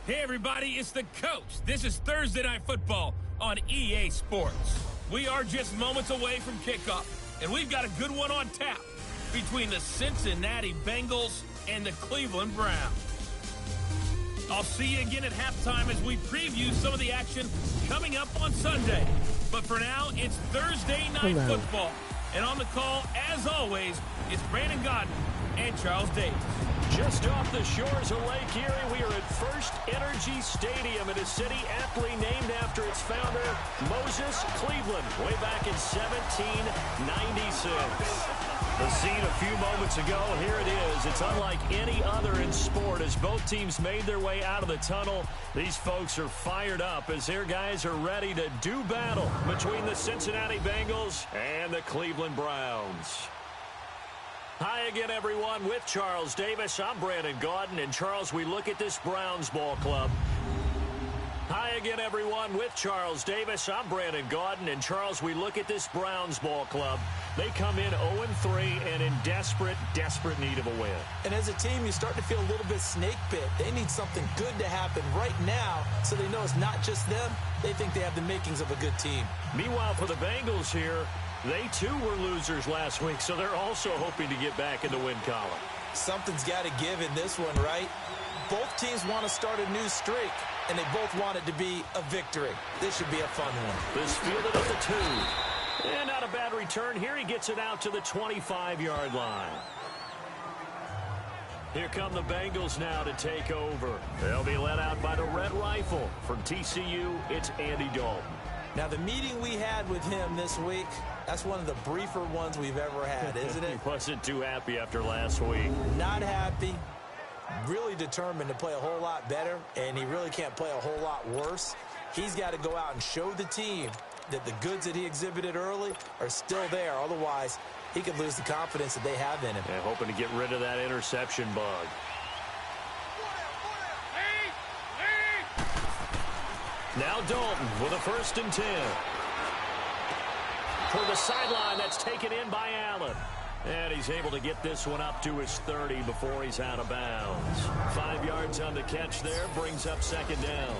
Hey everybody, it's the coach. This is Thursday Night Football on EA Sports. We are just moments away from kickoff, and we've got a good one on tap between the Cincinnati Bengals and the Cleveland Browns. I'll see you again at halftime as we preview some of the action coming up on Sunday. But for now, it's Thursday Night Football. And on the call, as always, it's Brandon Godden and Charles Davis. Just off the shores of Lake Erie, we are at First Energy Stadium in a city aptly named after its founder, Moses Cleveland, way back in 1796. The scene a few moments ago, here it is. It's unlike any other in sport as both teams made their way out of the tunnel. These folks are fired up as their guys are ready to do battle between the Cincinnati Bengals and the Cleveland Browns. Hi again, everyone. With Charles Davis, I'm Brandon Gaudin. And, Charles, we look at this Browns ball club. Hi again, everyone. With Charles Davis, I'm Brandon Gaudin. And, Charles, we look at this Browns ball club. They come in 0-3 and in desperate need of a win. And as a team, you start to feel a little bit snake bit. They need something good to happen right now so they know it's not just them. They think they have the makings of a good team. Meanwhile, for the Bengals here, they, too, were losers last week, so they're also hoping to get back in the win column. Something's got to give in this one, right? Both teams want to start a new streak, and they both want it to be a victory. This should be a fun one. This fielded at the 2. And not a bad return. Here he gets it out to the 25-yard line. Here come the Bengals now to take over. They'll be led out by the Red Rifle. From TCU, it's Andy Dalton. Now, the meeting we had with him this week, that's one of the briefer ones we've ever had, isn't it? He wasn't too happy after last week. Not happy. Really determined to play a whole lot better, and he really can't play a whole lot worse. He's got to go out and show the team that the goods that he exhibited early are still there. Otherwise, he could lose the confidence that they have in him. Yeah, hoping to get rid of that interception bug. Now Dalton with a 1st and 10. For the sideline, that's taken in by Allen. And he's able to get this one up to his 30 before he's out of bounds. 5 yards on the catch there, brings up 2nd down.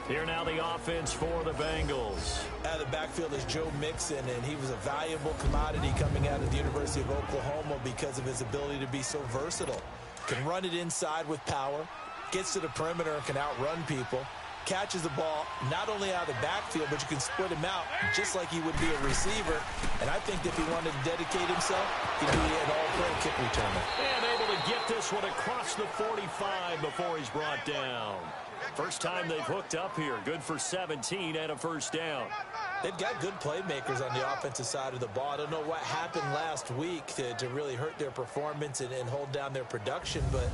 Here now the offense for the Bengals. Out of the backfield is Joe Mixon, and he was a valuable commodity coming out of the University of Oklahoma because of his ability to be so versatile. Can run it inside with power, gets to the perimeter and can outrun people. Catches the ball not only out of the backfield, but you can split him out just like he would be a receiver. And I think if he wanted to dedicate himself, he'd be an all-pro kick returner. And able to get this one across the 45 before he's brought down. First time they've hooked up here. Good for 17 and a 1st down. They've got good playmakers on the offensive side of the ball. I don't know what happened last week to really hurt their performance and hold down their production, but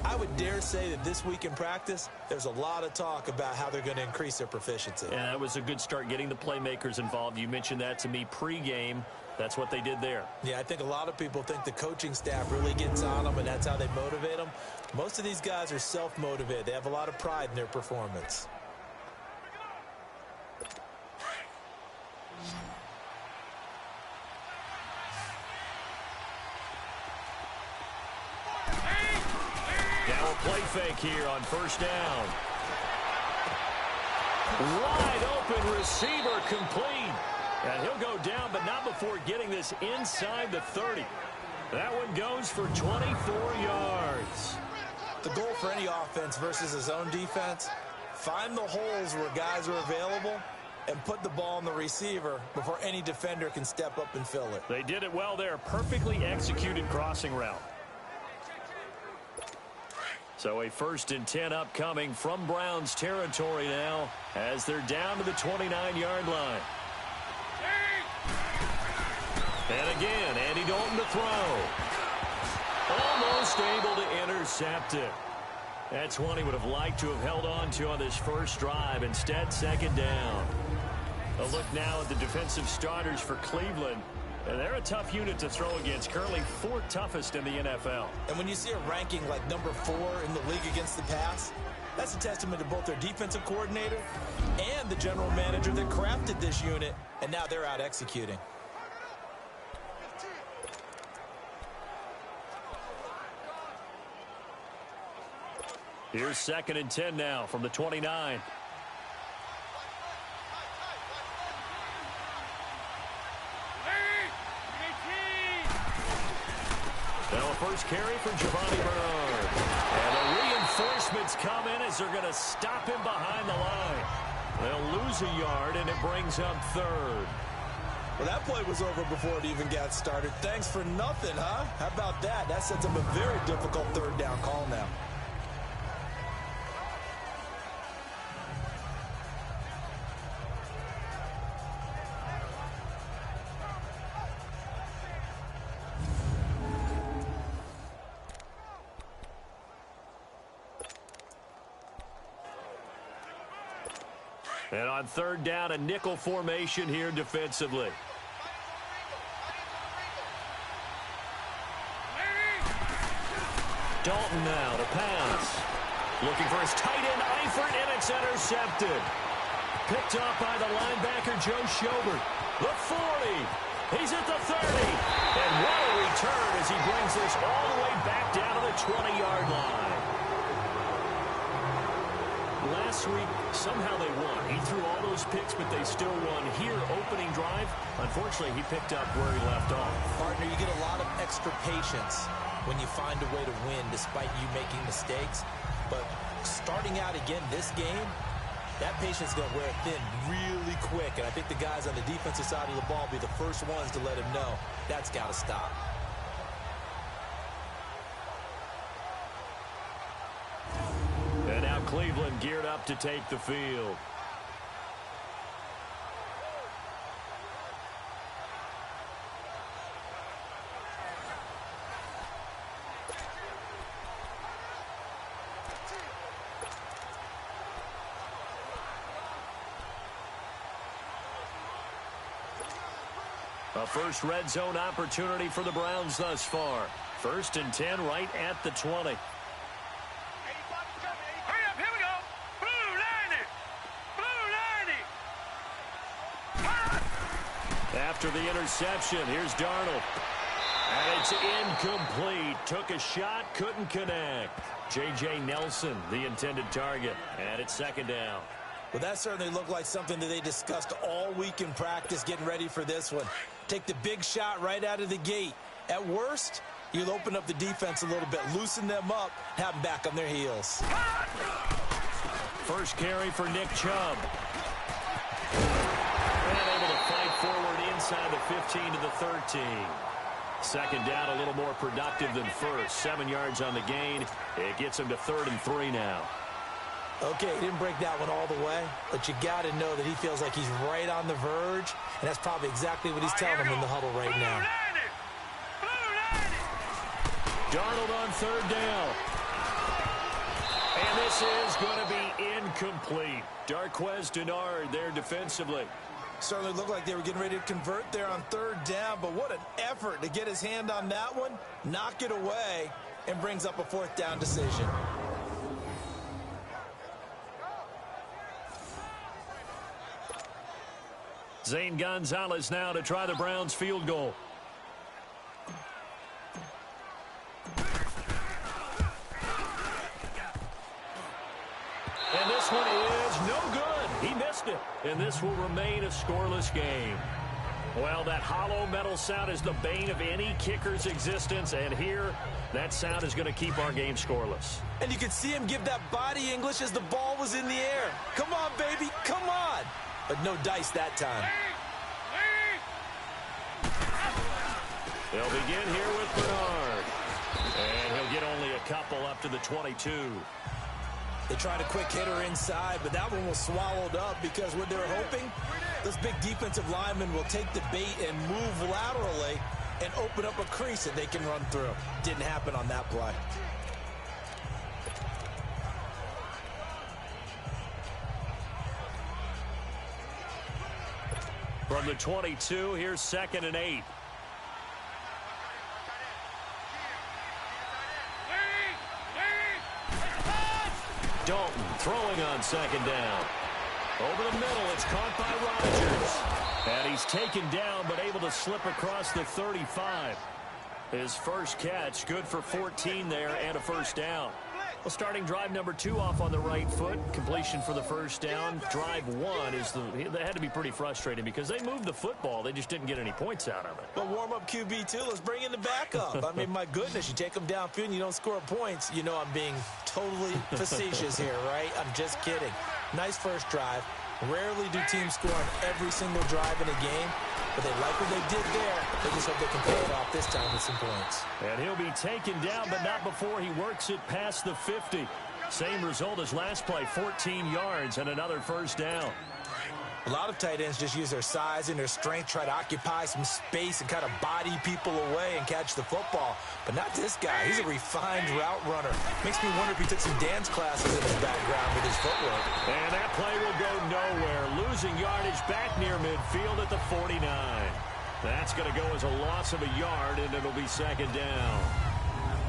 I would dare say that this week in practice, there's a lot of talk about how they're going to increase their proficiency. Yeah, that was a good start getting the playmakers involved. You mentioned that to me pregame. That's what they did there. Yeah, I think a lot of people think the coaching staff really gets on them, and that's how they motivate them. Most of these guys are self-motivated. They have a lot of pride in their performance. Now a play fake here on first down. Wide open receiver complete. And he'll go down, but not before getting this inside the 30. That one goes for 24 yards. The goal for any offense versus his own defense, find the holes where guys are available and put the ball in the receiver before any defender can step up and fill it. They did it well there. Perfectly executed crossing route. So a 1st and 10 upcoming from Browns territory now as they're down to the 29-yard line. And again, Andy Dalton to throw. Almost able to intercept it. That's one he would have liked to have held on to on this first drive. Instead, second down. A look now at the defensive starters for Cleveland. And they're a tough unit to throw against, currently 4th toughest in the NFL. And when you see a ranking like number 4 in the league against the pass, that's a testament to both their defensive coordinator and the general manager that crafted this unit, and now they're out executing. Here's 2nd and 10 now from the 29. Now a first carry for Giovanni Bernard. And the reinforcements come in as they're going to stop him behind the line. They'll lose a yard, and it brings up 3rd. Well, that play was over before it even got started. Thanks for nothing, huh? How about that? That sets up a very difficult 3rd down call now. And on 3rd down, a nickel formation here defensively. Dalton now to pass. Looking for his tight end, Eifert, and it's intercepted. Picked off by the linebacker, Joe Schobert. The 40. He's at the 30. And what a return as he brings this all the way back down to the 20-yard line. Last week, somehow they won. He threw all those picks, but they still won. Here, opening drive, unfortunately, he picked up where he left off. Partner, you get a lot of extra patience when you find a way to win despite you making mistakes. But starting out again this game, that patience is going to wear thin really quick. And I think the guys on the defensive side of the ball will be the first ones to let him know that's got to stop. And now Cleveland geared up to take the field. A first red zone opportunity for the Browns thus far. 1st and 10 right at the 20. After the interception, here's Darnold. And it's incomplete. Took a shot, couldn't connect. J.J. Nelson, the intended target. And it's 2nd down. Well, that certainly looked like something that they discussed all week in practice getting ready for this one. Take the big shot right out of the gate. At worst, you'll open up the defense a little bit, loosen them up, have them back on their heels. First carry for Nick Chubb. And able to fight forward inside the 15 to the 13. 2nd down, a little more productive than first. 7 yards on the gain. It gets him to 3rd and 3 now. Okay, he didn't break that one all the way, but you got to know that he feels like he's right on the verge, and that's probably exactly what he's telling him in the huddle right now. Darnold on 3rd down. And this is going to be incomplete. Darquez Denard there defensively. Certainly looked like they were getting ready to convert there on third down, but what an effort to get his hand on that one, knock it away, and brings up a fourth down decision. Zane Gonzalez now to try the Browns field goal. And this one is no good. He missed it. And this will remain a scoreless game. Well, that hollow metal sound is the bane of any kicker's existence. And here, that sound is going to keep our game scoreless. And you could see him give that body English as the ball was in the air. Come on, baby, come on. But no dice that time. They'll begin here with Bernard. And he'll get only a couple up to the 22. They tried a quick hitter inside, but that one was swallowed up because what they're hoping, this big defensive lineman will take the bait and move laterally and open up a crease that they can run through. Didn't happen on that play. From the 22, here's 2nd and 8. Dalton throwing on 2nd down. Over the middle, it's caught by Rodgers. And he's taken down, but able to slip across the 35. His first catch, good for 14 there and a first down. Well, starting drive number 2 off on the right foot. Completion for the first down. Drive 1 is they had to be pretty frustrating because they moved the football. They just didn't get any points out of it. But warm-up QB, too. Let's bring in the backup. I mean, my goodness, you take them downfield and you don't score points. You know I'm being totally facetious here, right? I'm just kidding. Nice first drive. Rarely do teams score on every single drive in a game, but they like what they did there. They just hope they can pay it off this time with some points. And he'll be taken down, but not before he works it past the 50. Same result as last play, 14 yards and another first down. A lot of tight ends just use their size and their strength, try to occupy some space and kind of body people away and catch the football. But not this guy. He's a refined route runner. Makes me wonder if he took some dance classes in his background with his footwork. And that play will go nowhere. Losing yardage back near midfield at the 49. That's going to go as a loss of a yard, and it'll be 2nd down.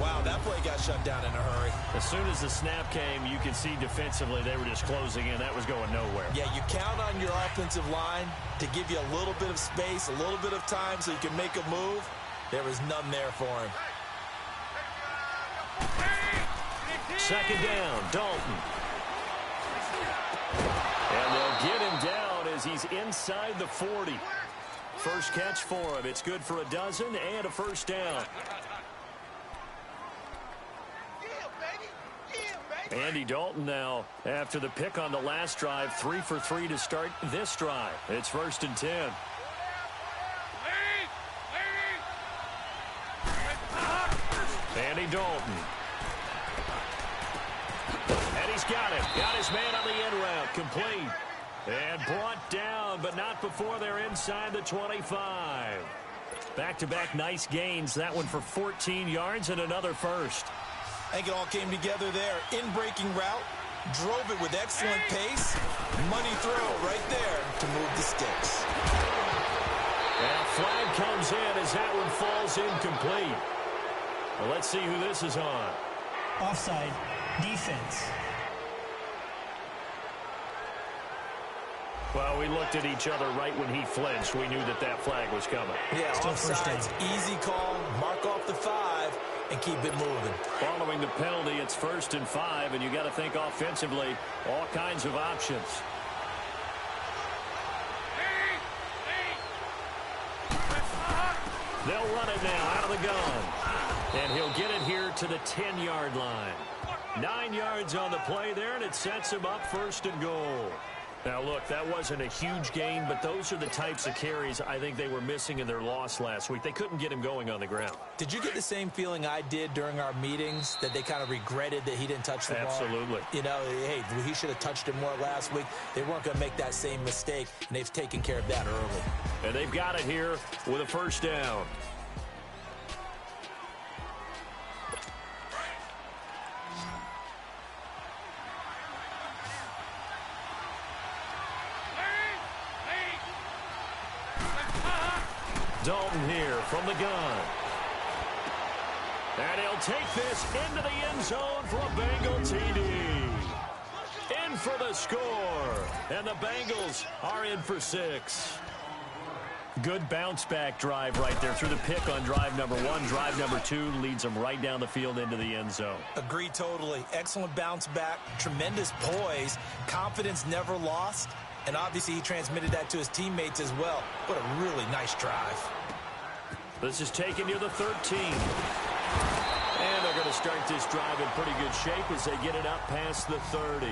Wow, that play got shut down in a hurry. As soon as the snap came, you can see defensively they were just closing in. That was going nowhere. Yeah, you count on your offensive line to give you a little bit of space, a little bit of time so you can make a move. There was none there for him. 2nd down, Dalton. And they'll get him down as he's inside the 40. First catch for him. It's good for a dozen and a first down. Andy Dalton now, after the pick on the last drive, 3 for 3 to start this drive. It's 1st and 10. Andy Dalton. And he's got it. Got his man on the end route. Complete. And brought down, but not before they're inside the 25. Back-to-back nice gains. That one for 14 yards and another first. I think it all came together there. In-breaking route, drove it with excellent pace. Money throw right there to move the sticks. And a flag comes in as that one falls incomplete. Well, let's see who this is on. Offside, defense. Well, we looked at each other right when he flinched. We knew that that flag was coming. Yeah, offsides, easy call, mark off the 5, and keep it moving. Following the penalty, it's 1st and 5, and you got to think offensively, all kinds of options. They'll run it now out of the gun. And he'll get it here to the 10-yard line. 9 yards on the play there, and it sets him up 1st and goal. Now, look, that wasn't a huge gain, but those are the types of carries I think they were missing in their loss last week. They couldn't get him going on the ground. Did you get the same feeling I did during our meetings, that they kind of regretted that he didn't touch the ball? Absolutely. You know, hey, he should have touched it more last week. They weren't going to make that same mistake, and they've taken care of that early. And they've got it here with a first down. Dalton here from the gun. And he'll take this into the end zone for a Bengal TD. In for the score. And the Bengals are in for 6. Good bounce-back drive right there through the pick on drive number 1. Drive number 2 leads them right down the field into the end zone. Agree totally. Excellent bounce back, tremendous poise, confidence never lost, and obviously he transmitted that to his teammates as well. What a really nice drive. This is taken near the 13. And they're going to start this drive in pretty good shape as they get it up past the 30.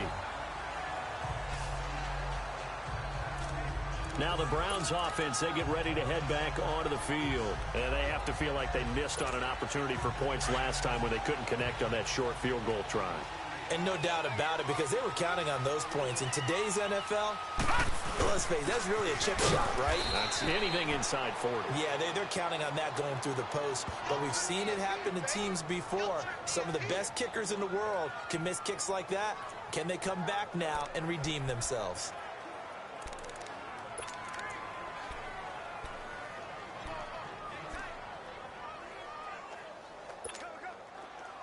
Now the Browns offense, they get ready to head back onto the field. And they have to feel like they missed on an opportunity for points last time when they couldn't connect on that short field goal try. And no doubt about it, because they were counting on those points. In today's NFL, let's face it, that's really a chip shot, right? That's anything inside 40. Yeah, they're counting on that going through the post. But we've seen it happen to teams before. Some of the best kickers in the world can miss kicks like that. Can they come back now and redeem themselves?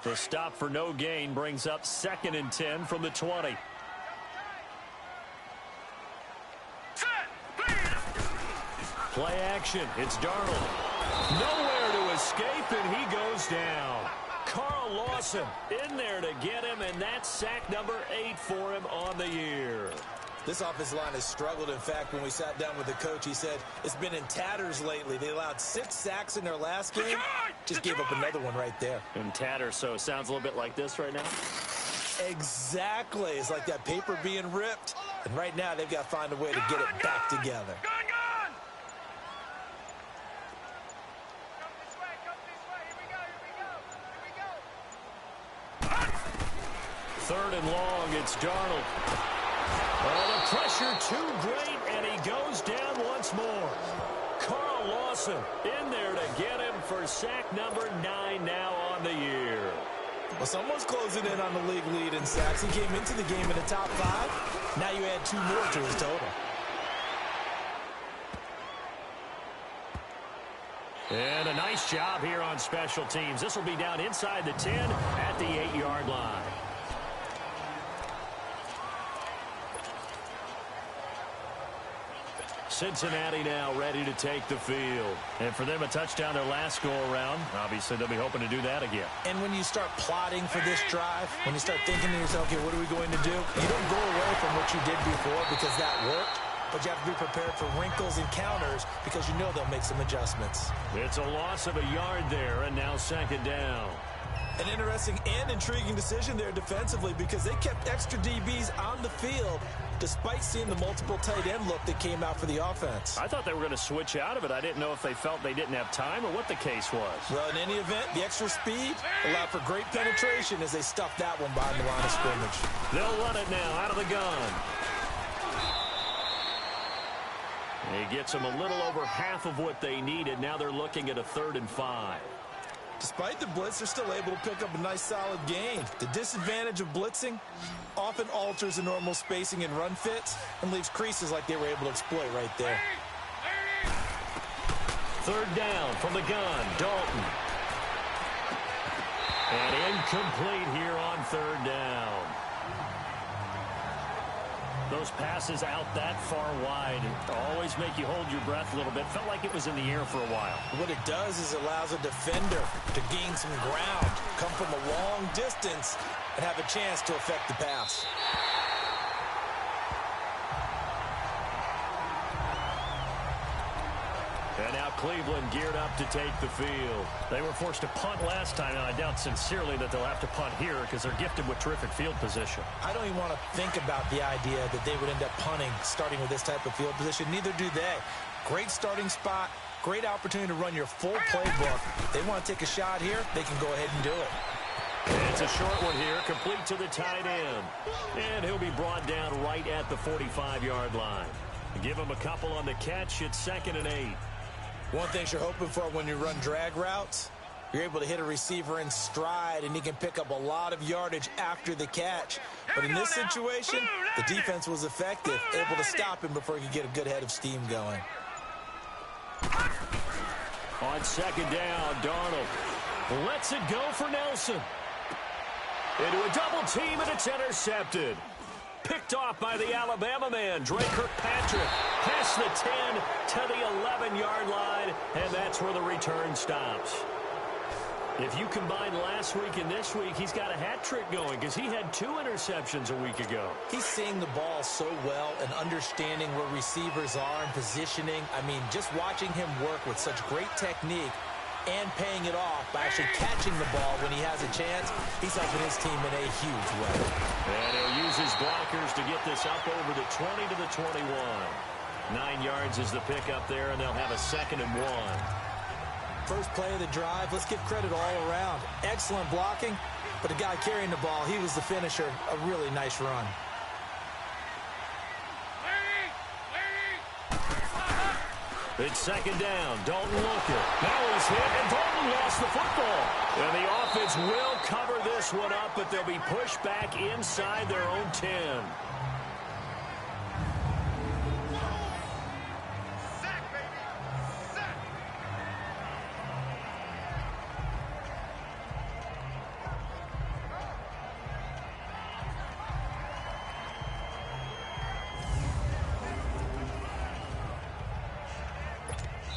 The stop for no gain brings up 2nd and 10 from the 20. Play action. It's Darnold. Nowhere to escape, and he goes down. Carl Lawson in there to get him, and that's sack number 8 for him on the year. This offensive line has struggled. In fact, when we sat down with the coach, he said it's been in tatters lately. They allowed 6 sacks in their last game. Just gave up another one right there. In tatters, so it sounds a little bit like this right now. Exactly. It's like that paper being ripped. And right now, they've got to find a way to get it back together. Third and long, it's Darnold. Oh, the pressure too great, and he goes down once more. Carl Lawson in there to get him for sack number 9 now on the year. Well, someone's closing in on the league lead in sacks. He came into the game in the top 5. Now you add 2 more to his total. And a nice job here on special teams. This will be down inside the 10 at the 8-yard line. Cincinnati now ready to take the field. And for them, a touchdown their last go-around. Obviously, they'll be hoping to do that again. And when you start plotting for this drive, when you start thinking to yourself, okay, what are we going to do? You don't go away from what you did before because that worked. But you have to be prepared for wrinkles and counters because you know they'll make some adjustments. It's a loss of a yard there, and now 2nd down. An interesting and intriguing decision there defensively because they kept extra DBs on the field despite seeing the multiple tight end look that came out for the offense. I thought they were going to switch out of it. I didn't know if they felt they didn't have time or what the case was. Well, in any event, the extra speed allowed for great penetration as they stuffed that one behind the line of scrimmage. They'll run it now out of the gun. He gets them a little over half of what they needed. Now they're looking at a 3rd and 5. Despite the blitz, they're still able to pick up a nice solid gain. The disadvantage of blitzing often alters the normal spacing and run fits and leaves creases like they were able to exploit right there. 3rd down from the gun, Dalton. And incomplete here on 3rd down. Those passes out that far wide always make you hold your breath a little bit. Felt like it was in the air for a while. What it does is it allows a defender to gain some ground, come from a long distance, and have a chance to affect the pass. And now Cleveland geared up to take the field. They were forced to punt last time, and I doubt sincerely that they'll have to punt here because they're gifted with terrific field position. I don't even want to think about the idea that they would end up punting starting with this type of field position. Neither do they. Great starting spot, great opportunity to run your full playbook. If they want to take a shot here, they can go ahead and do it. And it's a short one here, complete to the tight end. And he'll be brought down right at the 45-yard line. Give him a couple on the catch. It's 2nd and 8. One thing you're hoping for when you run drag routes, you're able to hit a receiver in stride, and he can pick up a lot of yardage after the catch. But in this situation, the defense was effective, able to stop him before he could get a good head of steam going. On second down, Darnold lets it go for Nelson. Into a double team, and it's intercepted. Picked off by the Alabama man, Drake Kirkpatrick. Past the 10 to the 11-yard line, and that's where the return stops. If you combine last week and this week, he's got a hat trick going because he had 2 interceptions a week ago. He's seeing the ball so well and understanding where receivers are and positioning. I mean, just watching him work with such great technique and paying it off by actually catching the ball when he has a chance, he's helping his team in a huge way. And he'll use his blockers to get this up over the 20 to the 21. 9 yards is the pickup there, and they'll have a 2nd and 1. First play of the drive, let's give credit all around. Excellent blocking, but the guy carrying the ball, he was the finisher. A really nice run. It's second down. Dalton looking. Now he's hit, and Dalton lost the football. And the offense will cover this one up, but they'll be pushed back inside their own 10.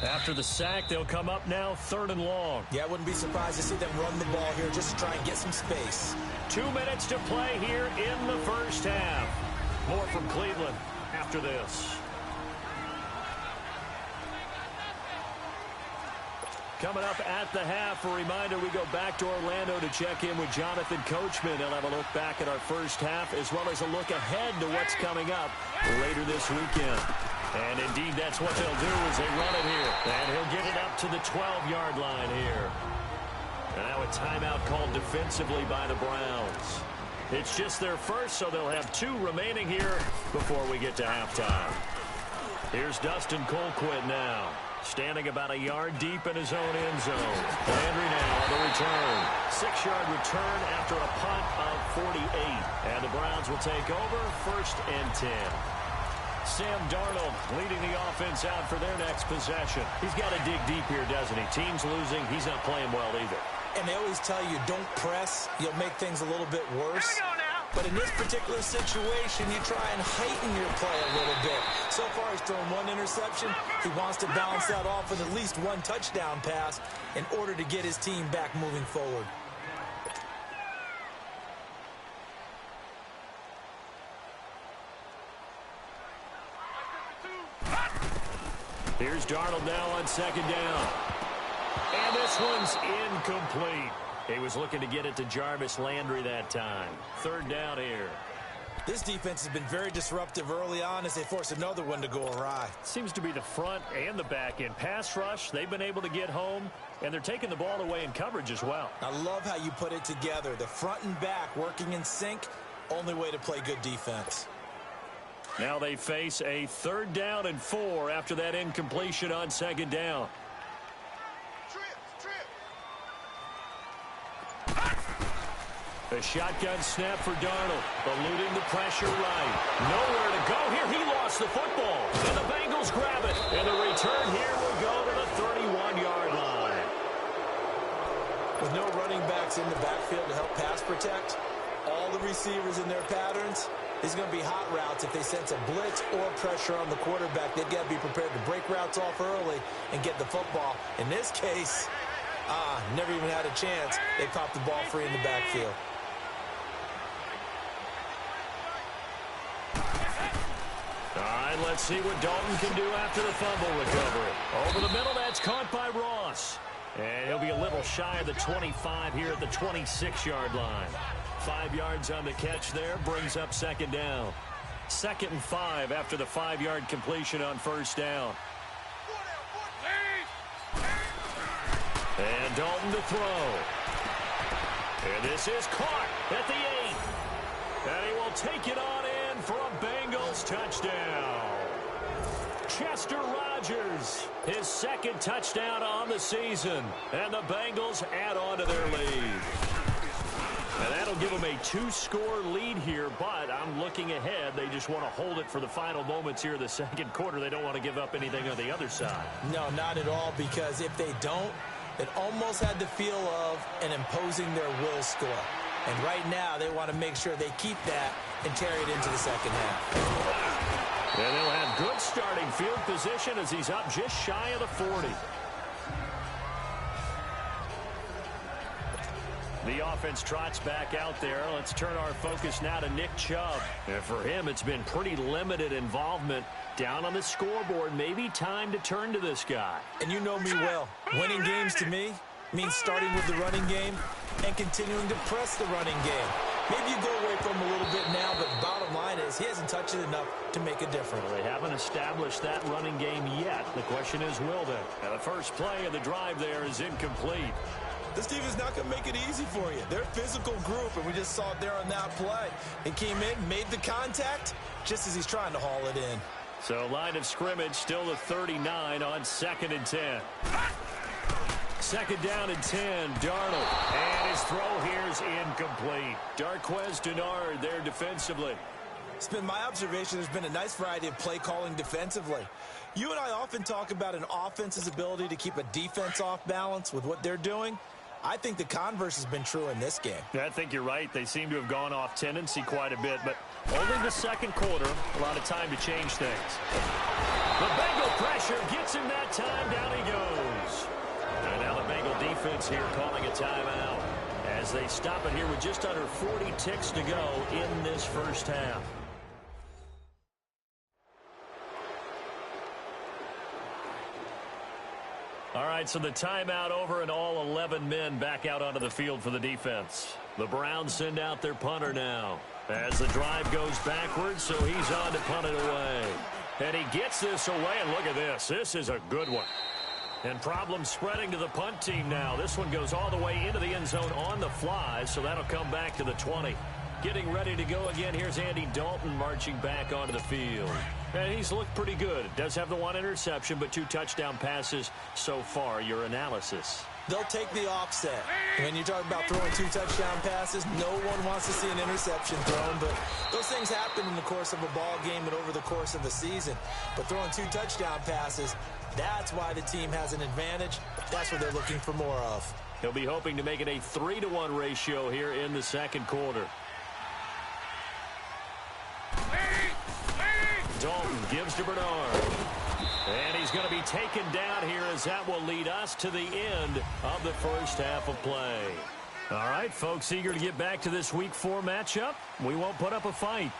After the sack, they'll come up now 3rd and long. Yeah, I wouldn't be surprised to see them run the ball here just to try and get some space. 2 minutes to play here in the first half. More from Cleveland after this. Coming up at the half, a reminder, we go back to Orlando to check in with Jonathan Coachman. He'll have a look back at our first half as well as a look ahead to what's coming up later this weekend. And indeed, that's what they'll do as they run it here. And he'll get it up to the 12-yard line here. And now a timeout called defensively by the Browns. It's just their first, so they'll have 2 remaining here before we get to halftime. Here's Dustin Colquitt now, standing about a yard deep in his own end zone. Landry now on the return. 6-yard return after a punt of 48. And the Browns will take over 1st and 10. Sam Darnold leading the offense out for their next possession. He's got to dig deep here, doesn't he? Team's losing. He's not playing well either. And they always tell you, don't press. You'll make things a little bit worse. But in this particular situation, you try and heighten your play a little bit. So far, he's thrown 1 interception. He wants to balance that off with at least 1 touchdown pass in order to get his team back moving forward. Here's Darnold now on 2nd down. And this one's incomplete. He was looking to get it to Jarvis Landry that time. 3rd down here. This defense has been very disruptive early on as they force another one to go awry. Seems to be the front and the back end. Pass rush, they've been able to get home, and they're taking the ball away in coverage as well. I love how you put it together. The front and back working in sync, only way to play good defense. Now they face a 3rd down and 4 after that incompletion on 2nd down. A shotgun snap for Darnold, eluding the pressure right. Nowhere to go here. He lost the football, and the Bengals grab it. And the return here will go to the 31-yard line. With no running backs in the backfield to help pass protect, all the receivers in their patterns, these are going to be hot routes. If they sense a blitz or pressure on the quarterback, they've got to be prepared to break routes off early and get the football. In this case, never even had a chance. They popped the ball free in the backfield. All right, let's see what Dalton can do after the fumble recovery. Over the middle, that's caught by Ross. And he'll be a little shy of the 25 here at the 26-yard line. 5 yards on the catch there, brings up 2nd down. 2nd and 5 after the 5-yard completion on 1st down. And Dalton to throw. And this is caught at the 8. And he will take it on in for a Bengals touchdown. Chester Rogers, his 2nd touchdown on the season. And the Bengals add on to their lead. And that'll give them a 2-score lead here, but I'm looking ahead. They just want to hold it for the final moments here in the second quarter. They don't want to give up anything on the other side. No, not at all, because if they don't, it almost had the feel of an imposing their will score. And right now, they want to make sure they keep that and carry it into the second half. And they'll have good starting field position as he's up just shy of the 40. The offense trots back out there. Let's turn our focus now to Nick Chubb. And for him, it's been pretty limited involvement down on the scoreboard. Maybe time to turn to this guy. And you know me well. Winning games to me means starting with the running game and continuing to press the running game. Maybe you go away from him a little bit now, but bottom line is he hasn't touched it enough to make a difference. Well, they haven't established that running game yet. The question is, will they? And the first play of the drive there is incomplete. This team is not going to make it easy for you. They're a physical group, and we just saw it there on that play. He came in, made the contact, just as he's trying to haul it in. So line of scrimmage still the 39 on 2nd and 10. 2nd down and 10, Darnold. And his throw here is incomplete. Darquez Denard there defensively. It's been my observation there's been a nice variety of play calling defensively. You and I often talk about an offense's ability to keep a defense off balance with what they're doing. I think the converse has been true in this game. Yeah, I think you're right. They seem to have gone off tendency quite a bit, but only the second quarter, a lot of time to change things. The Bengal pressure gets him that time. Down he goes. And now the Bengal defense here calling a timeout as they stop it here with just under 40 ticks to go in this first half. All right, so the timeout over and all 11 men back out onto the field for the defense. The Browns send out their punter now as the drive goes backwards, so he's on to punt it away. And he gets this away, and look at this. This is a good one. And problems spreading to the punt team now. This one goes all the way into the end zone on the fly, so that'll come back to the 20. Getting ready to go again. Here's Andy Dalton marching back onto the field. And he's looked pretty good. Does have the 1 interception, but 2 touchdown passes so far. Your analysis? They'll take the offset. When you talk about throwing 2 touchdown passes, no one wants to see an interception thrown, but those things happen in the course of a ball game and over the course of the season. But throwing 2 touchdown passes, that's why the team has an advantage. That's what they're looking for more of. He'll be hoping to make it a 3-to-1 ratio here in the second quarter. Dalton gives to Bernard. And he's going to be taken down here as that will lead us to the end of the first half of play. All right, folks, eager to get back to this Week 4 matchup. We won't put up a fight.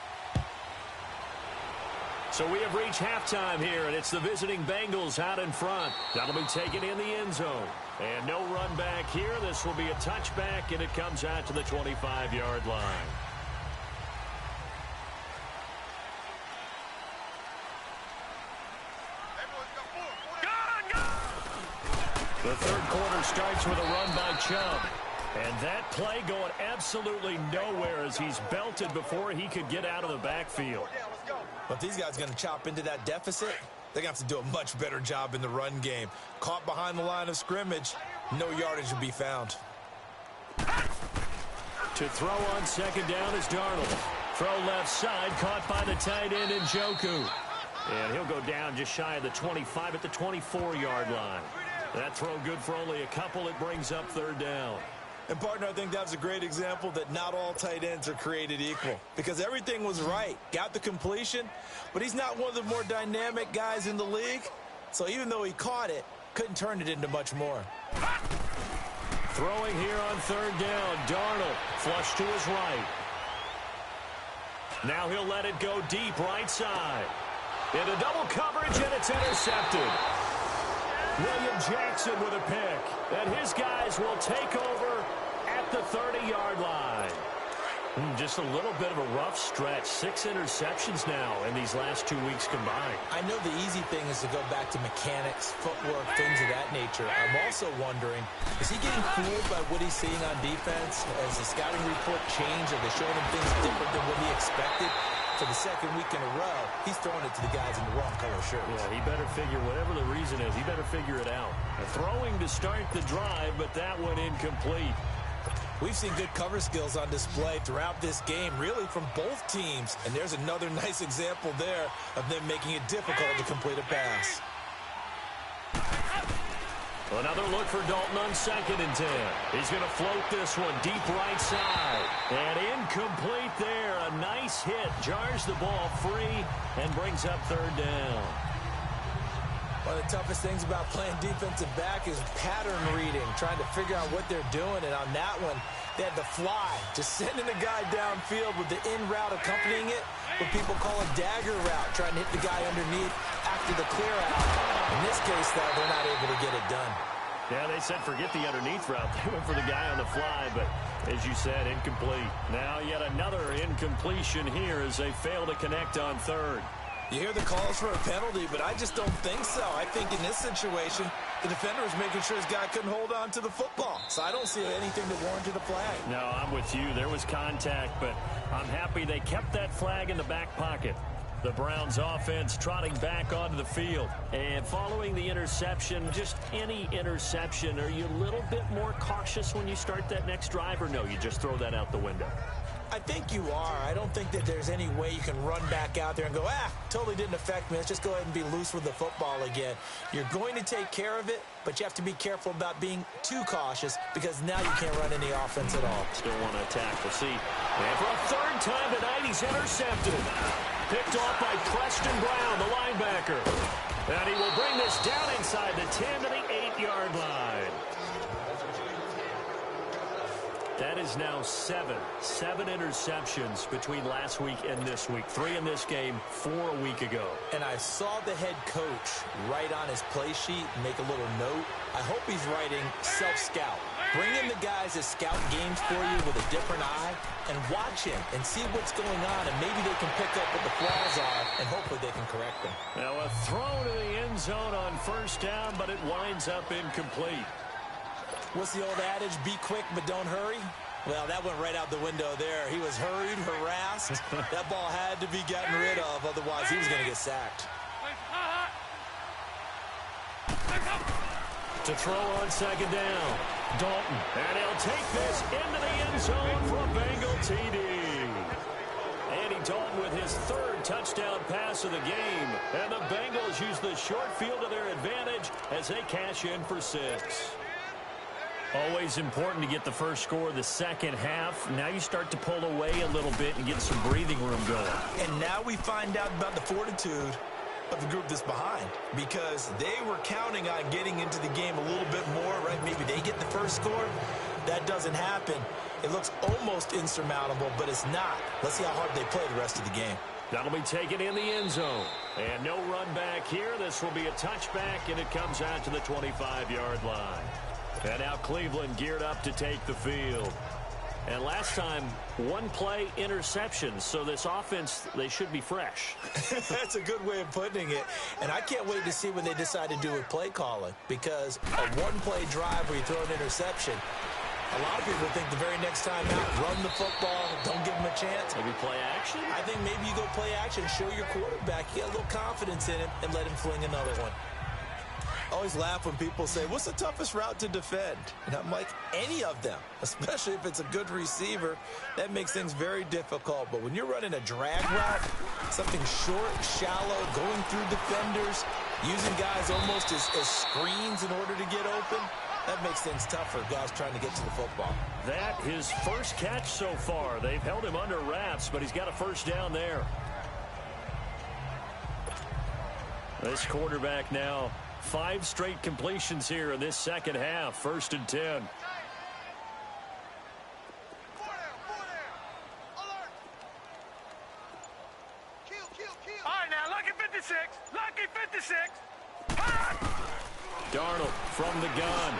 So we have reached halftime here, and it's the visiting Bengals out in front. That'll be taken in the end zone. And no run back here. This will be a touchback, and it comes out to the 25-yard line. The third quarter starts with a run by Chubb. And that play going absolutely nowhere as he's belted before he could get out of the backfield. But these guys are going to chop into that deficit. They're going to have to do a much better job in the run game. Caught behind the line of scrimmage, no yardage will be found. To throw on 2nd down is Darnold. Throw left side, caught by the tight end Njoku. And he'll go down just shy of the 25 at the 24-yard line. That throw good for only a couple. It brings up 3rd down. And, partner, I think that was a great example that not all tight ends are created equal. Because everything was right. Got the completion, but he's not one of the more dynamic guys in the league. So even though he caught it, couldn't turn it into much more. Throwing here on 3rd down, Darnold flush to his right. Now he'll let it go deep right side. Into double coverage, and it's intercepted. William Jackson with a pick. And his guys will take over at the 30-yard line. Just a little bit of a rough stretch. 6 interceptions now in these last 2 weeks combined. I know the easy thing is to go back to mechanics, footwork, things of that nature. I'm also wondering, is he getting fooled by what he's seeing on defense? Has the scouting report changed? Are they showing him things different than what he expected? For the second week in a row, he's throwing it to the guys in the wrong color shirts. Yeah, he better figure, whatever the reason is, he better figure it out. Throwing to start the drive, but that one incomplete. We've seen good cover skills on display throughout this game, really from both teams. And there's another nice example there of them making it difficult to complete a pass. Another look for Dalton on 2nd and 10. He's going to float this one deep right side. And incomplete there. A nice hit. Jars the ball free and brings up 3rd down. One of the toughest things about playing defensive back is pattern reading, trying to figure out what they're doing. And on that one, they had the fly, just sending a guy downfield with the in route accompanying it, what people call a dagger route, trying to hit the guy underneath after the clear out. In this case, though, they're not able to get it done. Yeah, they said forget the underneath route. They went for the guy on the fly, but as you said, incomplete. Now yet another incompletion here as they fail to connect on 3rd. You hear the calls for a penalty, but I just don't think so. I think in this situation, the defender was making sure his guy couldn't hold on to the football. So I don't see anything that warranted a flag. No, I'm with you. There was contact, but I'm happy they kept that flag in the back pocket. The Browns offense trotting back onto the field. And following the interception, just any interception, are you a little bit more cautious when you start that next drive, or no, you just throw that out the window? I think you are. I don't think that there's any way you can run back out there and go, totally didn't affect me. Let's just go ahead and be loose with the football again. You're going to take care of it, but you have to be careful about being too cautious because now you can't run any offense at all. Still want to attack. We'll see. And for a 3rd time tonight, he's intercepted. Picked off by Preston Brown, the linebacker. And he will bring this down inside the 10 to the 8-yard line. That is now 7 interceptions between last week and this week. 3 in this game, 4 a week ago. And I saw the head coach write on his play sheet, make a little note. I hope he's writing self-scout. Bring in the guys that scout games for you with a different eye and watch him and see what's going on, and maybe they can pick up what the flaws are, and hopefully they can correct them. Now a throw to the end zone on 1st down, but it winds up incomplete. What's the old adage? Be quick, but don't hurry. Well, that went right out the window there. He was hurried, harassed. That ball had to be gotten rid of, otherwise he was going to get sacked. To throw on 2nd down, Dalton. And he'll take this into the end zone for a Bengal TD. Andy Dalton with his 3rd touchdown pass of the game. And the Bengals use the short field to their advantage as they cash in for 6. Always important to get the first score of the second half. Now you start to pull away a little bit and get some breathing room going. And now we find out about the fortitude of the group that's behind, because they were counting on getting into the game a little bit more, right? Maybe they get the first score. That doesn't happen. It looks almost insurmountable, but it's not. Let's see how hard they play the rest of the game. That'll be taken in the end zone. And no run back here. This will be a touchback, and it comes out to the 25-yard line. And now Cleveland geared up to take the field. And last time, 1 play interception. So this offense, they should be fresh. That's a good way of putting it. And I can't wait to see what they decide to do with play calling, because a 1-play drive where you throw an interception, a lot of people think the very next time out, run the football, don't give them a chance. Maybe play action? I think maybe you go play action, show your quarterback, you get a little confidence in him, and let him fling another one. I always laugh when people say, what's the toughest route to defend? And I'm like, any of them, especially if it's a good receiver. That makes things very difficult. But when you're running a drag route, something short, shallow, going through defenders, using guys almost as screens in order to get open, that makes things tough for guys trying to get to the football. That his first catch so far. They've held him under wraps, but he's got a 1st down there. This quarterback now, 5 straight completions here in this second half. 1st and 10. All right, now, lucky 56. Lucky 56. Darnold from the gun.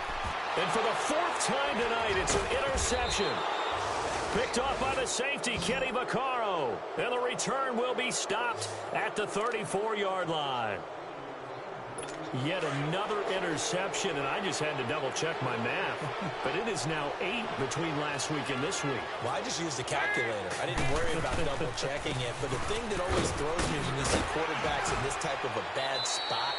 And for the 4th time tonight, it's an interception. Picked off by the safety, Kenny Vaccaro. And the return will be stopped at the 34-yard line. Yet another interception, and I just had to double-check my math. But it is now 8 between last week and this week. Well, I just used a calculator. I didn't worry about double-checking it. But the thing that always throws me when you see quarterbacks in this type of a bad spot,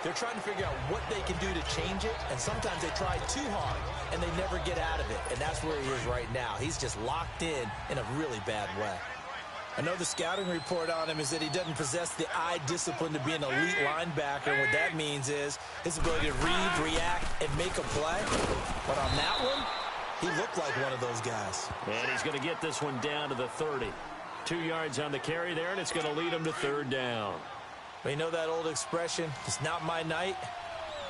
They're trying to figure out what they can do to change it, and sometimes they try too hard, and they never get out of it, and that's where he is right now. He's just locked in a really bad way. Another scouting report on him is that he doesn't possess the eye discipline to be an elite linebacker. And what that means is his ability to read, react, and make a play. But on that one, he looked like one of those guys. And he's going to get this one down to the 30. 2 yards on the carry there, and it's going to lead him to third down. Well, you know that old expression, it's not my night?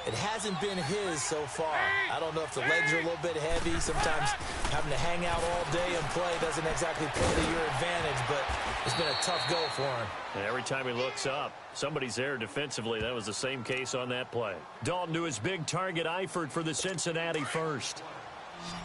It hasn't been his so far. I don't know if the legs are a little bit heavy. Sometimes having to hang out all day and play doesn't exactly play to your advantage, but it's been a tough go for him. And every time he looks up, somebody's there defensively. That was the same case on that play. Dalton to his big target, Eifert for the Cincinnati first.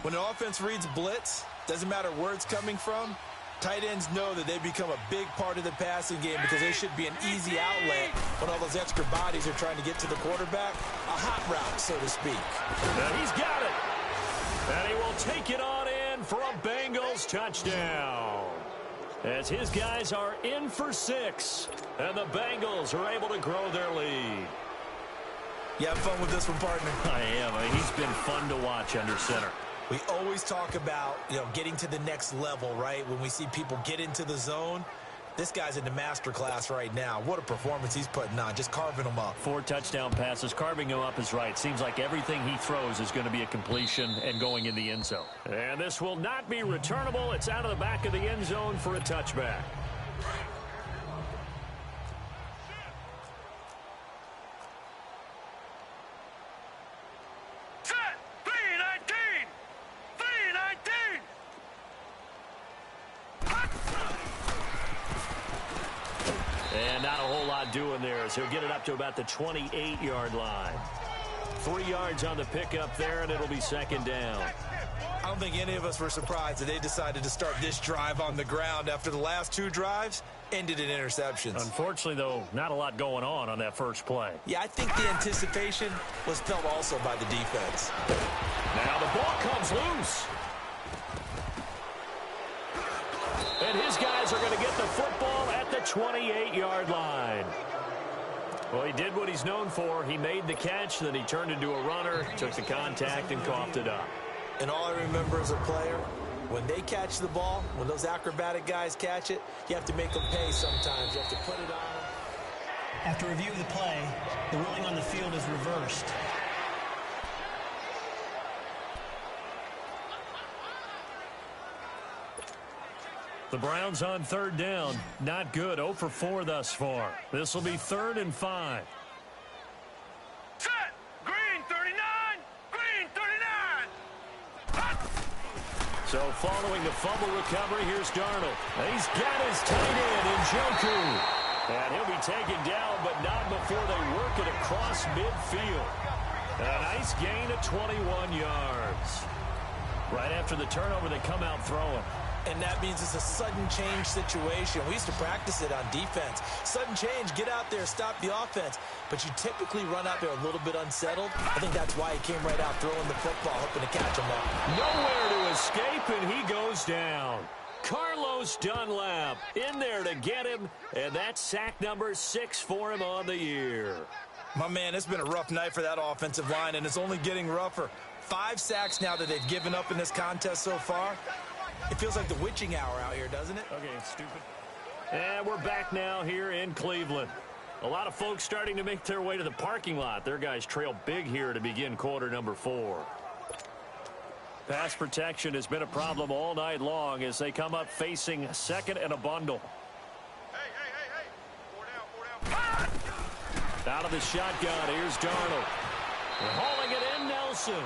When an offense reads blitz, doesn't matter where it's coming from, tight ends know that they become a big part of the passing game because they should be an easy outlet when all those extra bodies are trying to get to the quarterback. A hot route, so to speak. And he's got it. And he will take it on in for a Bengals touchdown. As his guys are in for 6. And the Bengals are able to grow their lead. You have fun with this one, partner? I am. I mean, he's been fun to watch under center. We always talk about, getting to the next level, right? When we see people get into the zone, this guy's in the master class right now. What a performance he's putting on, just carving them up. 4 touchdown passes. Carving him up is right. Seems like everything he throws is going to be a completion and going in the end zone. And this will not be returnable. It's out of the back of the end zone for a touchback. And not a whole lot doing there as he'll get it up to about the 28-yard line. 3 yards on the pickup there, and it'll be second down. I don't think any of us were surprised that they decided to start this drive on the ground after the last 2 drives ended in interceptions. Unfortunately, though, not a lot going on that first play. Yeah, I think the anticipation was felt also by the defense. Now the ball comes loose. And his guys are going to get the football at the 28-yard line. Well, he did what he's known for. He made the catch, then he turned into a runner, took the contact, and coughed it up. And all I remember as a player, when they catch the ball, when those acrobatic guys catch it, you have to make them pay sometimes. You have to put it on them. After review of the play, the ruling on the field is reversed. The Browns on third down. Not good. 0 for 4 thus far. This will be 3rd and 5. Set! Green 39! Green 39! So following the fumble recovery, here's Darnold. He's got his tight end in Joku. And he'll be taken down, but not before they work it across midfield. A nice gain of 21 yards. Right after the turnover, they come out throwing. And that means it's a sudden change situation. We used to practice it on defense. Sudden change, get out there, stop the offense. But you typically run out there a little bit unsettled. I think that's why he came right out throwing the football, hoping to catch him up. Nowhere to escape, and he goes down. Carlos Dunlap in there to get him, and that's sack number 6 for him on the year. My man, it's been a rough night for that offensive line, and it's only getting rougher. 5 sacks now that they've given up in this contest so far. It feels like the witching hour out here, doesn't it? Okay, it's stupid. And we're back now here in Cleveland. A lot of folks starting to make their way to the parking lot. Their guys trail big here to begin quarter number 4. Pass protection has been a problem all night long as they come up facing 2nd and a bundle. Hey! 4 down. Out of the shotgun, here's Darnold. They're hauling it in, Nelson.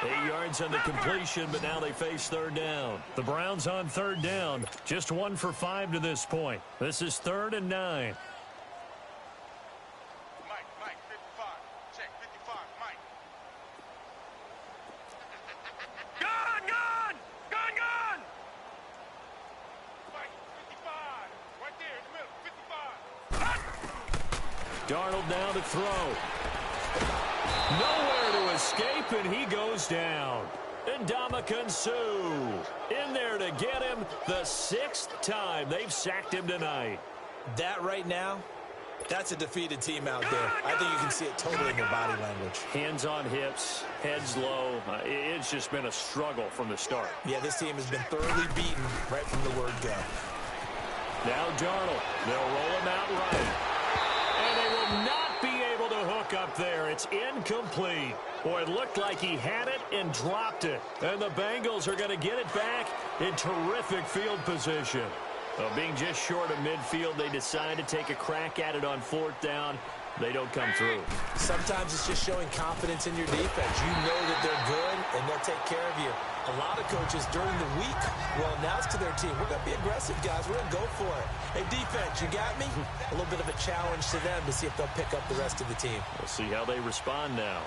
8 yards on the completion, but now they face 3rd down. The Browns on 3rd down, just 1 for 5 to this point. This is 3rd and 9. Mike, 55. Check, 55, Mike. Gun! Mike, 55. Right there in the middle, 55. Darnold now to throw. Nowhere to escape, and he goes down. And Ndamukong Suh in there to get him the 6th time they've sacked him tonight. That right now That's a defeated team out there. I think you can see it totally in their body language. Hands on hips, heads low. It's just been a struggle from the start. Yeah, this team has been thoroughly beaten right from the word go. Now Darnold. They'll roll him out right. And they will not be able to hook up there. It's incomplete. Boy, it looked like he had it and dropped it. And the Bengals are going to get it back in terrific field position. Well, being just short of midfield, they decide to take a crack at it on 4th down. They don't come through. Sometimes it's just showing confidence in your defense. You know that they're good, and they'll take care of you. A lot of coaches during the week will announce to their team, we're going to be aggressive, guys. We're going to go for it. Hey, defense, you got me? A little bit of a challenge to them to see if they'll pick up the rest of the team. We'll see how they respond now.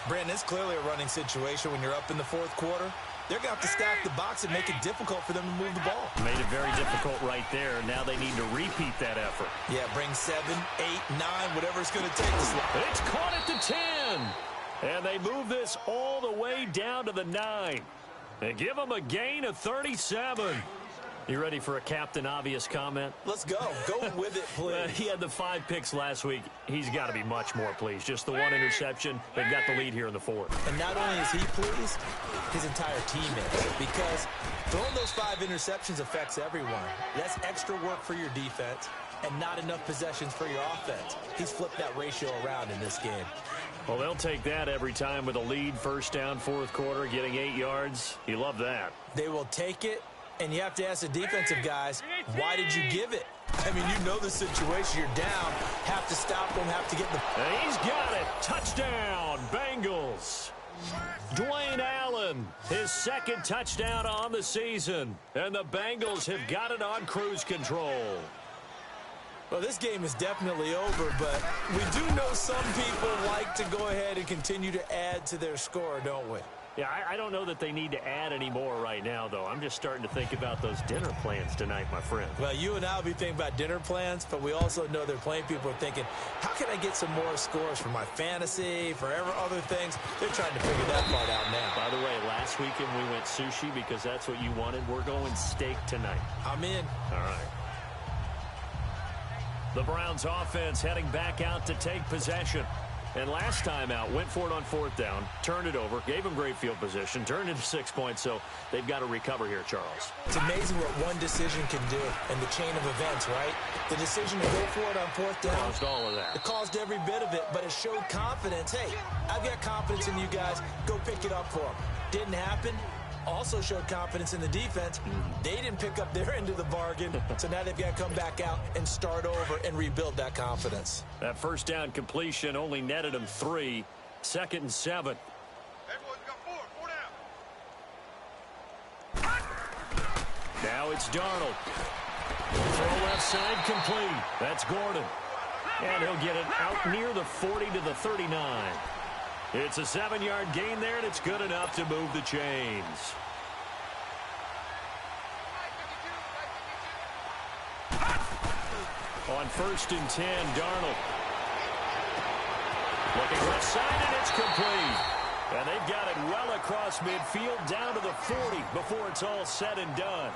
Brandon, it's clearly a running situation when you're up in the 4th quarter. They're going to have to stack the box and make it difficult for them to move the ball. Made it very difficult right there. Now they need to repeat that effort. Yeah, bring 7, 8, 9, whatever it's going to take to slide. It's caught at the 10. And they move this all the way down to the 9. And give them a gain of 37. You ready for a Captain Obvious comment? Let's go. Go with it, please. He had the 5 picks last week. He's got to be much more pleased. Just the 1 interception. They've got the lead here in the 4th. And not only is he pleased, his entire team is. Because throwing those 5 interceptions affects everyone. That's extra work for your defense and not enough possessions for your offense. He's flipped that ratio around in this game. Well, they'll take that every time with a lead. 1st down, 4th quarter, getting 8 yards. You love that. They will take it. And you have to ask the defensive guys, why did you give it? I mean, you know the situation. You're down. Have to stop them. Have to get the... And he's got it. Touchdown, Bengals. Dwayne Allen, his 2nd touchdown on the season. And the Bengals have got it on cruise control. Well, this game is definitely over, but we do know some people like to go ahead and continue to add to their score, don't we? Yeah, I don't know that they need to add any more right now, though. I'm just starting to think about those dinner plans tonight, my friend. Well, you and I will be thinking about dinner plans, but we also know they're playing people are thinking, how can I get some more scores for my fantasy, for other things? They're trying to figure that part out now. By the way, last weekend we went sushi because that's what you wanted. We're going steak tonight. I'm in. All right. The Browns offense heading back out to take possession. And last time out, went for it on 4th down, turned it over, gave them great field position, turned it to 6 points, so they've got to recover here, Charles. It's amazing what one decision can do in the chain of events, right? The decision to go for it on 4th down. Caused all of that. It caused every bit of it, but it showed confidence. Hey, I've got confidence in you guys. Go pick it up for them. Didn't happen. Also showed confidence in the defense. They didn't pick up their end of the bargain, so now they've got to come back out and start over and rebuild that confidence. That 1st down completion only netted them 3. 2nd and 7. Everyone's got 4 down. Now it's Darnold. Throw left side complete. That's Gordon. And he'll get it out near the 40 to the 39. It's a 7-yard gain there, and it's good enough to move the chains. On 1st and 10, Darnold. Looking left side, and it's complete. And they've got it well across midfield, down to the 40 before it's all said and done.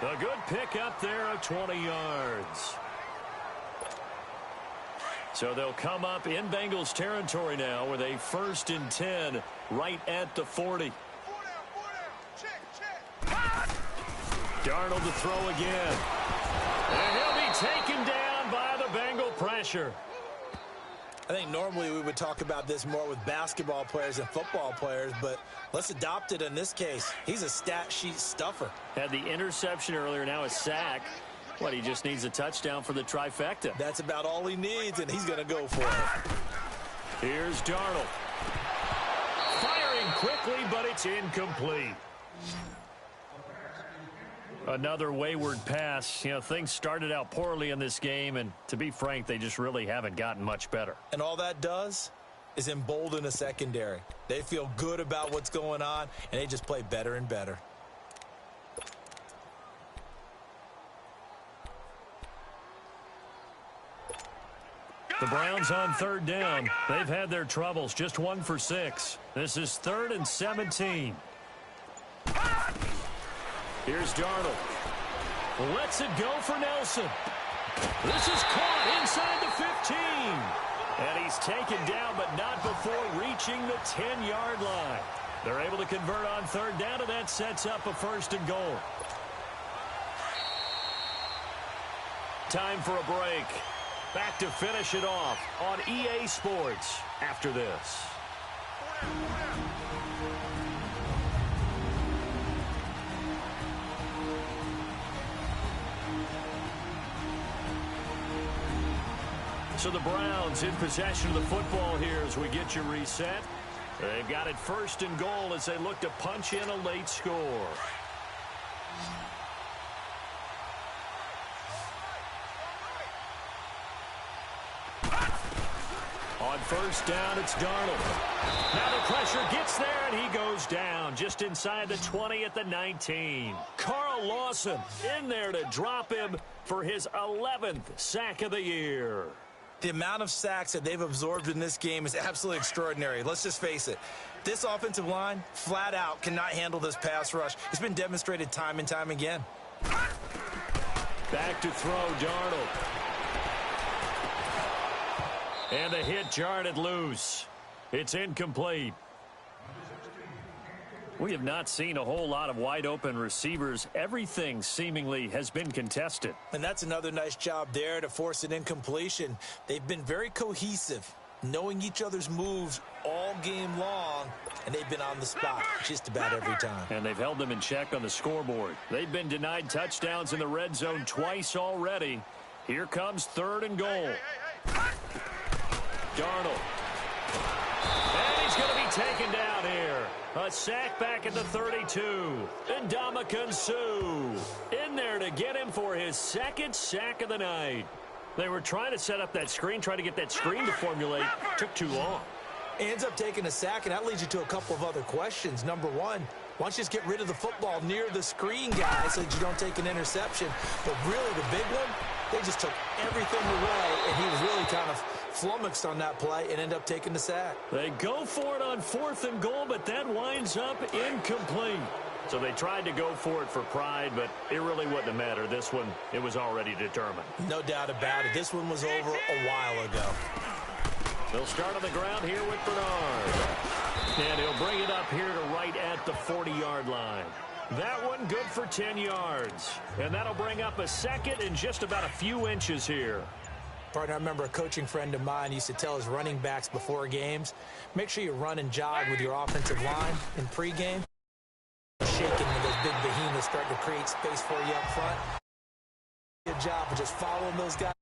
A good pickup there of 20 yards. So they'll come up in Bengals territory now with a 1st and 10 right at the 40. 4 down. Check. Darnold to throw again. And he'll be taken down by the Bengal pressure. I think normally we would talk about this more with basketball players and football players, but let's adopt it in this case. He's a stat sheet stuffer. Had the interception earlier, now a sack. What, he just needs a touchdown for the trifecta. That's about all he needs, and he's going to go for it. Here's Darnold. Firing quickly, but it's incomplete. Another wayward pass. You know, things started out poorly in this game, and to be frank, they just really haven't gotten much better. And all that does is embolden a secondary. They feel good about what's going on, and they just play better and better. The Browns on 3rd down. They've had their troubles. Just 1 for 6. This is 3rd and 17. Here's Darnold. Lets it go for Nelson. This is caught inside the 15. And he's taken down, but not before reaching the 10-yard line. They're able to convert on third down, and that sets up a 1st and goal. Time for a break. Back to finish it off on EA Sports after this. So the Browns in possession of the football here as we get you reset. They've got it 1st and goal as they look to punch in a late score. On 1st down, it's Darnold. Now the pressure gets there, and he goes down just inside the 20 at the 19. Carl Lawson in there to drop him for his 11th sack of the year. The amount of sacks that they've absorbed in this game is absolutely extraordinary. Let's just face it. This offensive line, flat out, cannot handle this pass rush. It's been demonstrated time and time again. Back to throw, Darnold. And the hit jarred it loose. It's incomplete. We have not seen a whole lot of wide-open receivers. Everything seemingly has been contested. And that's another nice job there to force an incompletion. They've been very cohesive, knowing each other's moves all game long, and they've been on the spot just about every time. And they've held them in check on the scoreboard. They've been denied touchdowns in the red zone twice already. Here comes 3rd and goal. Darnold. And he's going to be taken down here. A sack back at the 32. And Ndamukong Suh in there to get him for his 2nd sack of the night. They were trying to set up that screen, trying to get that screen to formulate. Took too long. Ends up taking a sack, and that leads you to a couple of other questions. Number one, why don't you just get rid of the football near the screen guy so that you don't take an interception? But really, the big one, they just took everything away, and he was really kind of flummoxed on that play and ended up taking the sack. They go for it on 4th and goal, but that winds up incomplete. So they tried to go for it for pride, but it really wouldn't have mattered. This one, it was already determined. No doubt about it. This one was over a while ago. They'll start on the ground here with Bernard. And he'll bring it up here to right at the 40-yard line. That one good for 10 yards. And that'll bring up a 2nd and just about a few inches here. Partner, I remember a coaching friend of mine used to tell his running backs before games, make sure you run and jog with your offensive line in pregame. Shaking when those big behemoths start to create space for you up front. Good job of just following those guys.